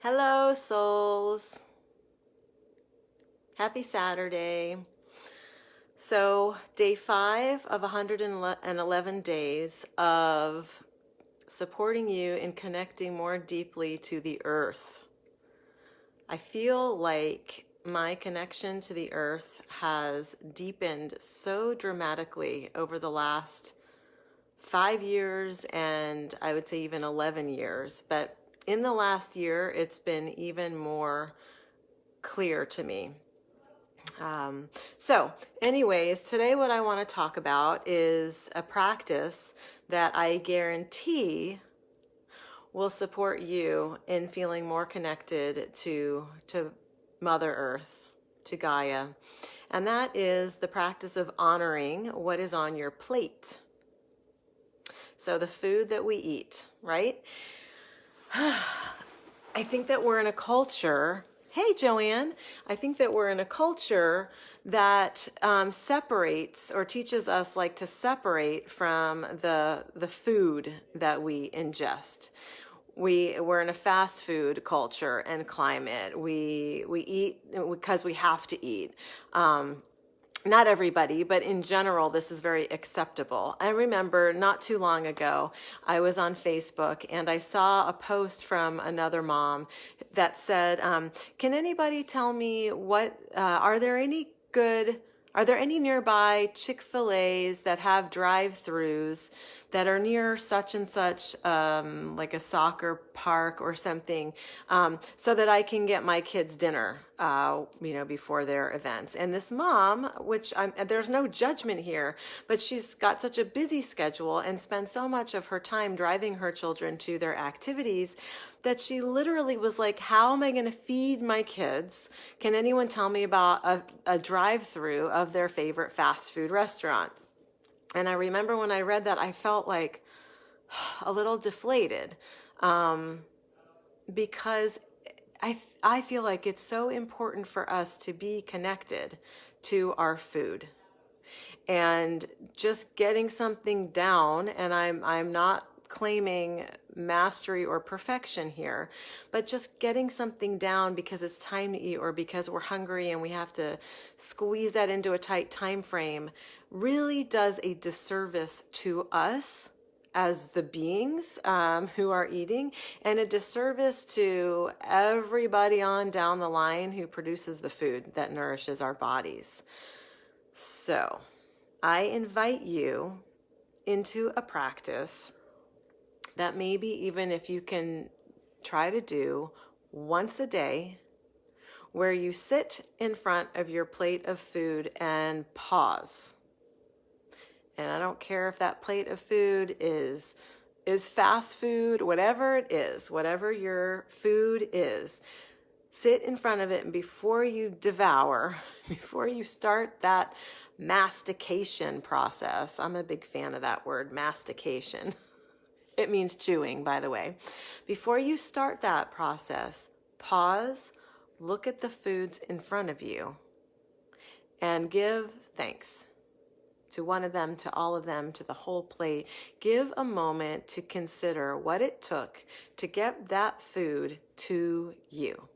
Hello, souls. Happy Saturday. So, day 5 of 111 days of supporting you in connecting more deeply to the earth. I feel like my connection to the earth has deepened so dramatically over the last 5 years, and I would say even 11 years. But in the last year, it's been even more clear to me. Anyways, today what I want to talk about is a practice that I guarantee will support you in feeling more connected to Mother Earth, to Gaia. And that is the practice of honoring what is on your plate. So the food that we eat, right? I think that we're in a culture. Hey, Joanne. I think that we're in a culture that separates or teaches us like to separate from the food that we ingest. We're in a fast food culture and climate. We eat because we have to eat. Not everybody, but in general, this is very acceptable. I remember not too long ago, I was on Facebook and I saw a post from another mom that said, can anybody tell me are there any nearby Chick-fil-A's that have drive-throughs that are near such and such, like a soccer park or something, so that I can get my kids dinner, before their events. And this mom, there's no judgment here, but she's got such a busy schedule and spends so much of her time driving her children to their activities that she literally was like, how am I going to feed my kids? Can anyone tell me about a drive-through of their favorite fast food restaurant? And I remember when I read that, I felt like a little deflated, because I feel like it's so important for us to be connected to our food. And just getting something down, and I'm not claiming mastery or perfection here, but just getting something down because it's time to eat or because we're hungry and we have to squeeze that into a tight time frame really does a disservice to us as the beings who are eating, and a disservice to everybody on down the line who produces the food that nourishes our bodies. So I invite you into a practice that maybe even if you can try to do once a day, where you sit in front of your plate of food and pause. And I don't care if that plate of food is fast food, whatever it is, whatever your food is, sit in front of it, and before you devour, before you start that mastication process, I'm a big fan of that word, mastication. It means chewing, by the way. Before you start that process, pause, look at the foods in front of you, and give thanks to one of them, to all of them, to the whole plate. Give a moment to consider what it took to get that food to you.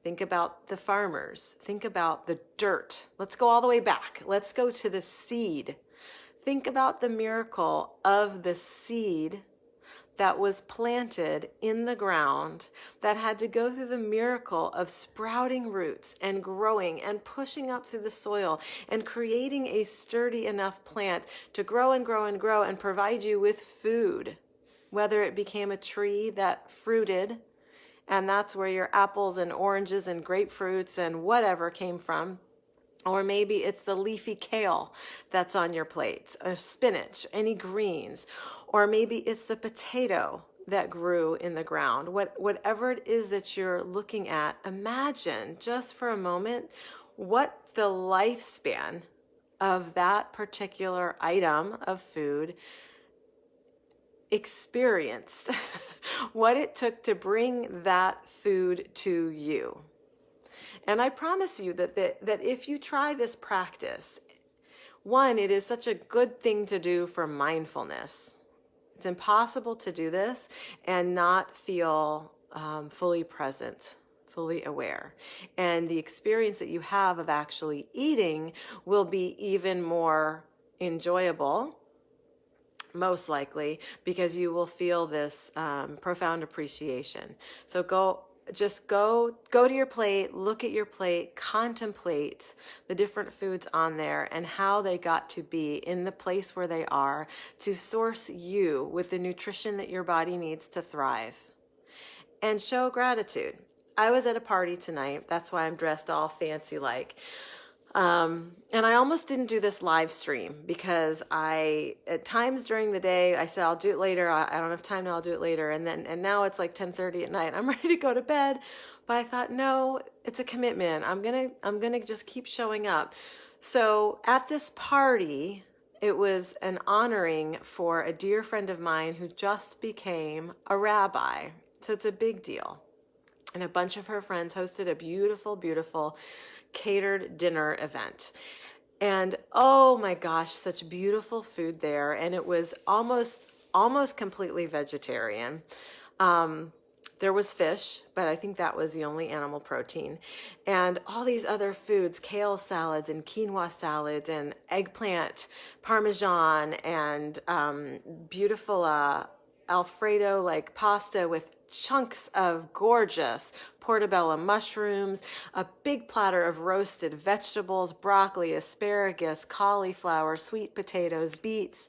Think about the farmers. Think about the dirt. Let's go all the way back. Let's go to the seed. Think about the miracle of the seed that was planted in the ground, that had to go through the miracle of sprouting roots and growing and pushing up through the soil and creating a sturdy enough plant to grow and grow and grow and provide you with food, whether it became a tree that fruited, and that's where your apples and oranges and grapefruits and whatever came from. Or maybe it's the leafy kale that's on your plate, or spinach, any greens. Or maybe it's the potato that grew in the ground. Whatever it is that you're looking at, imagine just for a moment what the lifespan of that particular item of food experienced, what it took to bring that food to you. And I promise you that if you try this practice, one, it is such a good thing to do for mindfulness. It's impossible to do this and not feel fully present, fully aware. And the experience that you have of actually eating will be even more enjoyable, most likely, because you will feel this profound appreciation. So go to your plate, look at your plate, contemplate the different foods on there and how they got to be in the place where they are to source you with the nutrition that your body needs to thrive. And show gratitude. I was at a party tonight. That's why I'm dressed all fancy like. And I almost didn't do this live stream because at times during the day, I said, I'll do it later. I don't have time now. I'll do it later. And now it's like 10:30 at night. I'm ready to go to bed. But I thought, no, it's a commitment. I'm going to just keep showing up. So at this party, it was an honoring for a dear friend of mine who just became a rabbi. So it's a big deal. And a bunch of her friends hosted a beautiful, beautiful catered dinner event. And oh my gosh, such beautiful food there. And it was almost completely vegetarian. There was fish, but I think that was the only animal protein. And all these other foods, kale salads and quinoa salads and eggplant parmesan and beautiful Alfredo like pasta with chunks of gorgeous portobello mushrooms, a big platter of roasted vegetables, broccoli, asparagus, cauliflower, sweet potatoes, beets,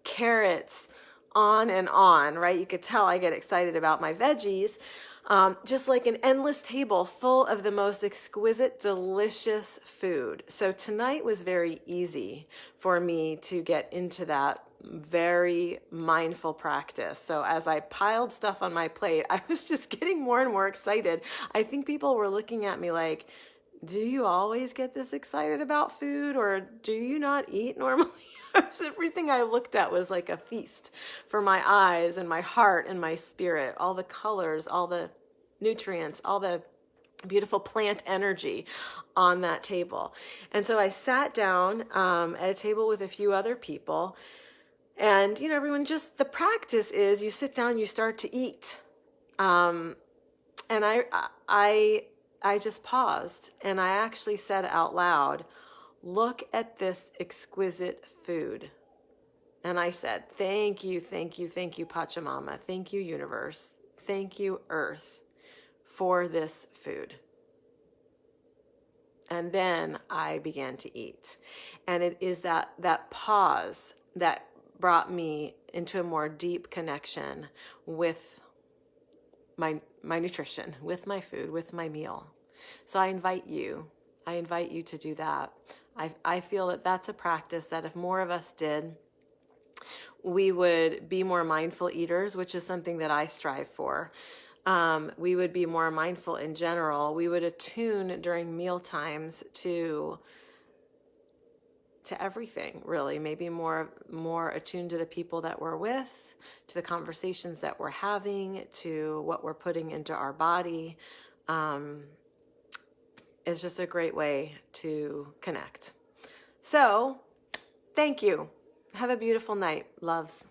carrots, on and on, right? You could tell I get excited about my veggies. Just like an endless table full of the most exquisite, delicious food. So tonight was very easy for me to get into that very mindful practice. So as I piled stuff on my plate, I was just getting more and more excited. I think people were looking at me like, do you always get this excited about food, or do you not eat normally? Everything I looked at was like a feast for my eyes and my heart and my spirit. All the colors, all the nutrients, all the beautiful plant energy on that table. And so I sat down at a table with a few other people. And, you know, everyone just, the practice is you sit down, you start to eat. And I just paused and I actually said out loud, look at this exquisite food. And I said, thank you, thank you, thank you, Pachamama. Thank you, universe. Thank you, earth, for this food. And then I began to eat. And it is that pause that brought me into a more deep connection with my nutrition, with my food, with my meal. So I invite you to do that. I feel that that's a practice that if more of us did, we would be more mindful eaters, which is something that I strive for. We would be more mindful in general. We would attune during meal times to everything, really. Maybe more attuned to the people that we're with, to the conversations that we're having, to what we're putting into our body. It's just a great way to connect. So, thank you. Have a beautiful night. Loves.